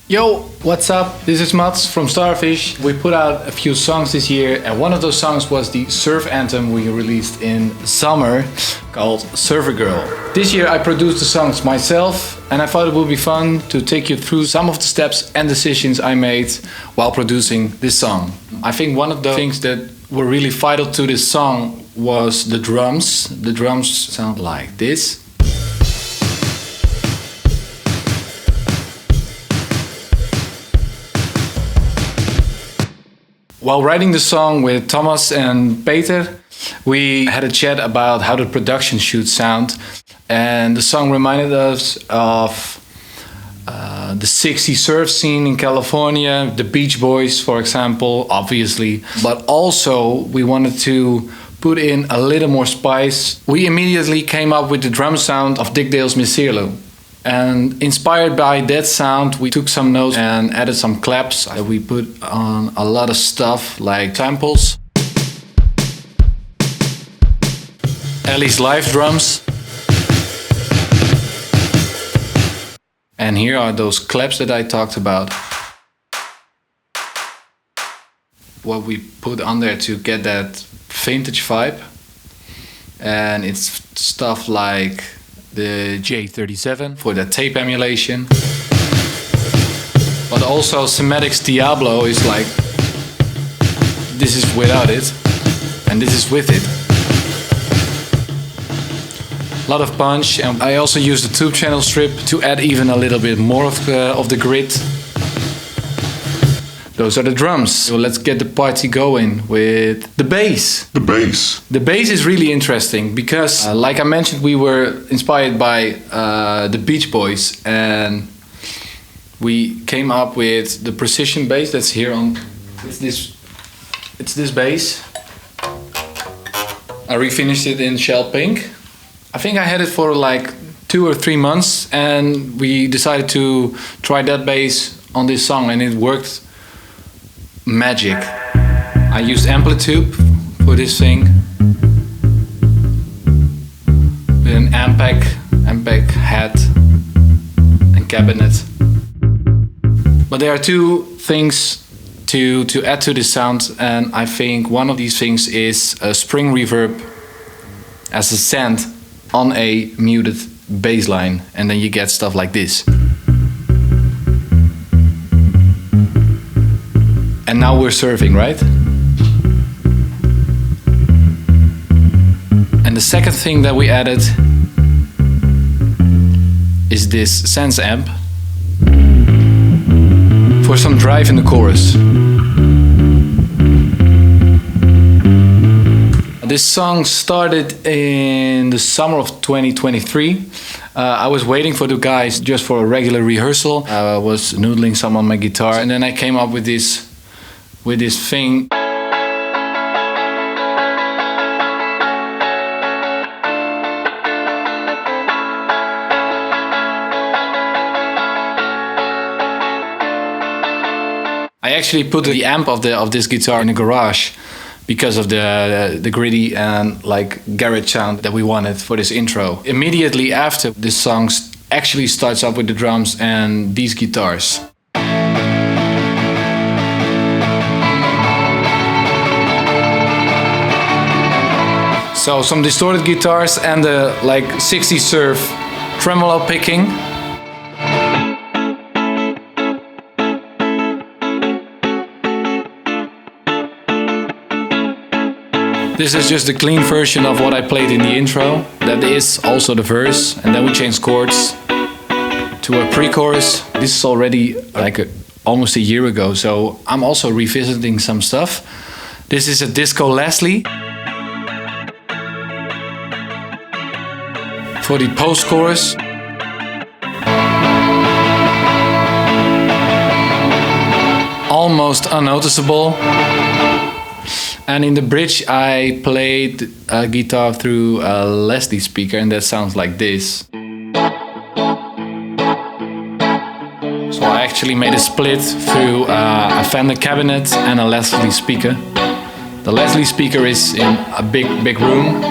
Yo, what's up? This is Mats from Starfish. We put out a few songs this year, and one of those songs was the surf anthem we released in summer called Surfer Girl. This year I produced the songs myself, and I thought it would be fun to take you through some of the steps and decisions I made while producing this song. I think one of the things that were really vital to this song was the drums. The drums sound like this. While writing the song with Thomas and Peter, we had a chat about how the production should sound, and the song reminded us of the 60s surf scene in California, the Beach Boys, for example, obviously, but also we wanted to put in a little more spice. We immediately came up with the drum sound of Dick Dale's Miss Cielo. And inspired by that sound, we took some notes and added some claps. We put on a lot of stuff like samples, Ellie's live drums, and here are those claps that I talked about. What we put on there to get that vintage vibe, and it's stuff like the J37 for that tape emulation, but also Semetic's Diablo is like, this is without it and this is with it. A lot of punch, and I also used the tube channel strip to add even a little bit more of the grit. Those are the drums. So let's get the party going with the bass. The bass. The bass is really interesting because, like I mentioned, we were inspired by the Beach Boys, and we came up with the precision bass that's here on. It's this bass. I refinished it in shell pink. I think I had it for like 2 or 3 months, and we decided to try that bass on this song, and it worked. Magic. I used Amplitude for this thing with an Ampeg head and cabinet. But there are two things to add to this sound, and I think one of these things is a spring reverb as a send on a muted bass line, and then you get stuff like this. And now we're surfing, right? And the second thing that we added is this Sense amp for some drive in the chorus. This song started in the summer of 2023. I was waiting for the guys just for a regular rehearsal. I was noodling some on my guitar, and then I came up with this thing. I actually put the amp of this guitar in the garage because of the gritty and like garage sound that we wanted for this intro. Immediately after, this song actually starts up with the drums and these guitars. So some distorted guitars and the like 60s surf tremolo picking. This is just the clean version of what I played in the intro. That is also the verse, and then we changed chords to a pre-chorus. This is already like almost a year ago, so I'm also revisiting some stuff. This is a Disco Leslie. For the post-chorus, almost unnoticeable. And in the bridge I played a guitar through a Leslie speaker, and that sounds like this. So I actually made a split through a Fender cabinet and a Leslie speaker. The Leslie speaker is in a big room.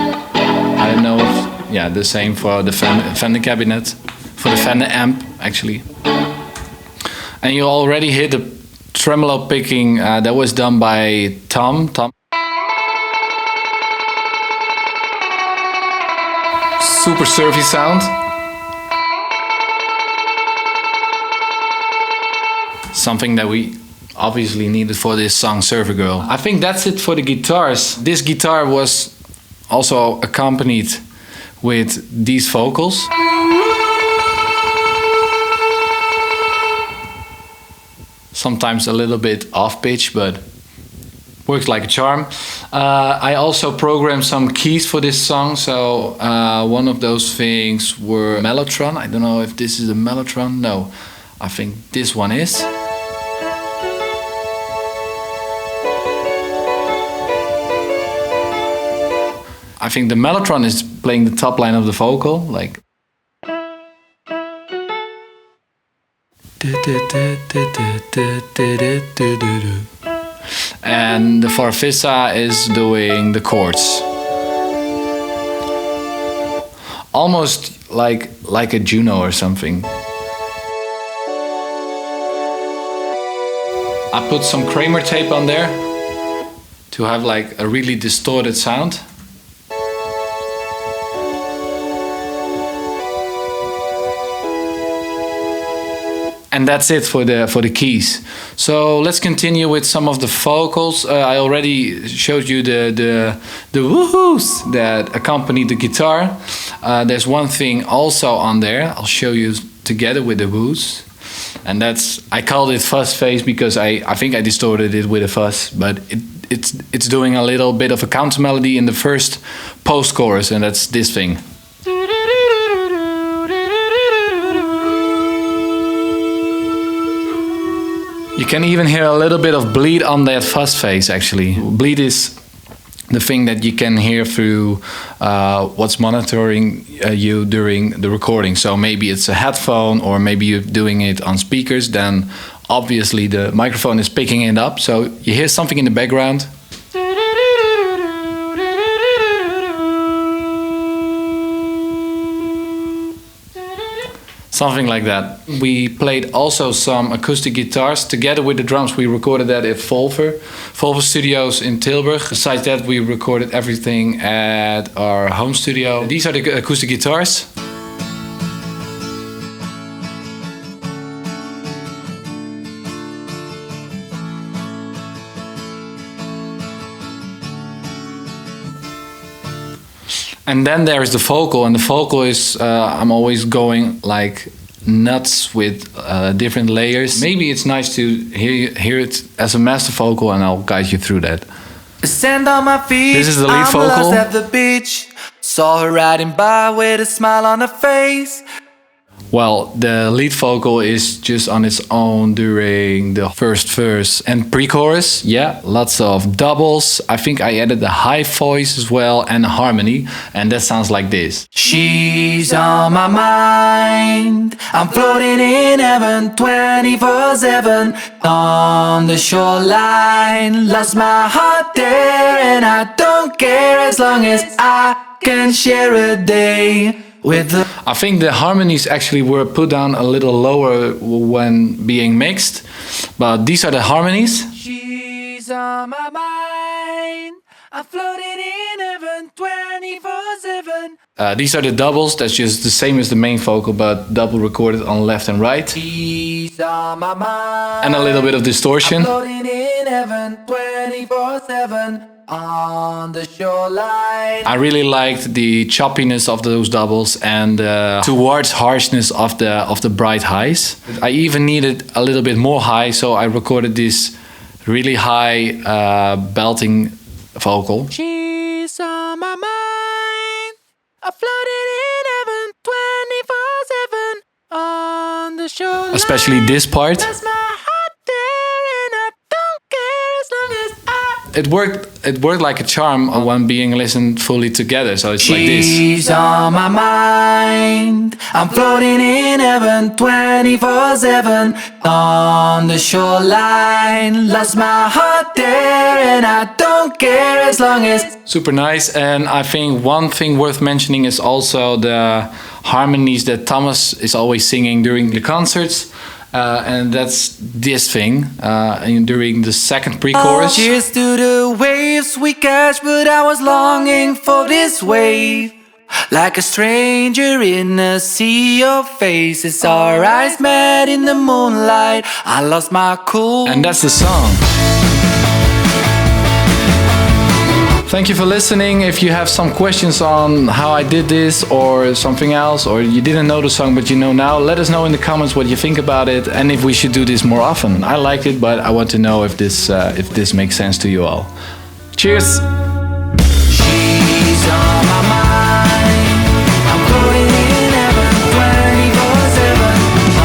I don't know if, yeah, the same for the Fender cabinet, for the Fender amp actually. And you already hit the tremolo picking that was done by Tom. Super surfy sound. Something that we obviously needed for this song Surfer Girl. I think that's it for the guitars. This guitar was also accompanied with these vocals. Sometimes a little bit off pitch, but works like a charm. I also programmed some keys for this song. So one of those things were Mellotron. I don't know if this is a Mellotron. No, I think this one is. I think the Mellotron is playing the top line of the vocal, like. And the Farfisa is doing the chords. Almost like a Juno or something. I put some Kramer tape on there to have like a really distorted sound. And that's it for the keys. So let's continue with some of the vocals. I already showed you the woohoos that accompany the guitar. There's one thing also on there. I'll show you together with the woos. And that's, I called it fuzz phase because I think I distorted it with a fuzz, but it's doing a little bit of a counter melody in the first post chorus, and that's this thing. You can even hear a little bit of bleed on that fuzz phase actually. Bleed is the thing that you can hear through what's monitoring you during the recording. So maybe it's a headphone or maybe you're doing it on speakers, then obviously the microphone is picking it up. So you hear something in the background. Something like that. We played also some acoustic guitars together with the drums. We recorded that at Volver Studios in Tilburg. Besides that, we recorded everything at our home studio. These are the acoustic guitars. And then there's the vocal, and the vocal is, I'm always going like nuts with different layers. Maybe it's nice to hear it as a master vocal, and I'll guide you through that. Sand on my feet, this is the lead I'm vocal. lost at the beach. Saw her riding by with a smile on her face. Well, the lead vocal is just on its own during the first verse and pre-chorus. Yeah, lots of doubles. I think I added the high voice as well and a harmony, and that sounds like this. She's on my mind. I'm floating in heaven 24/7 on the shoreline. Lost my heart there and I don't care as long as I can share a day. I think the harmonies actually were put down a little lower when being mixed, but these are the harmonies. She's on my mind. I'm floating in heaven 24/7. These are the doubles. That's just the same as the main vocal, but double recorded on left and right. She's on my mind. And a little bit of distortion. I'm floating in heaven 24/7. On the shoreline. I really liked the choppiness of those doubles and towards harshness of the bright highs. I even needed a little bit more high, so I recorded this really high belting vocal. She's on my mind. I'm floating in heaven 24/7 on the shoreline. Especially this part. That's my heart there and I don't care as long as It worked like a charm when being listened fully together, so it's like this. She's on my mind. I'm floating in heaven 24/7 on the shoreline. Lost my heart there and I don't care as long as. Super nice, and I think one thing worth mentioning is also the harmonies that Thomas is always singing during the concerts. and that's this thing during the second pre-chorus. Cheers to the waves we catch, but I was longing for this wave. Like a stranger in a sea of faces, our eyes met in the moonlight. I lost my cool. And that's the song. Thank you for listening. If you have some questions on how I did this or something else, or you didn't know the song but you know now, let us know in the comments what you think about it and if we should do this more often. I like it, but I want to know if this makes sense to you all. Cheers! She's on my mind. I'm floating in heaven 24/7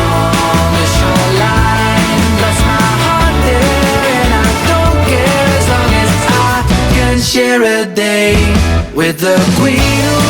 on the shoreline. Lost my heart there and I don't care as long as I can share a day with the queen.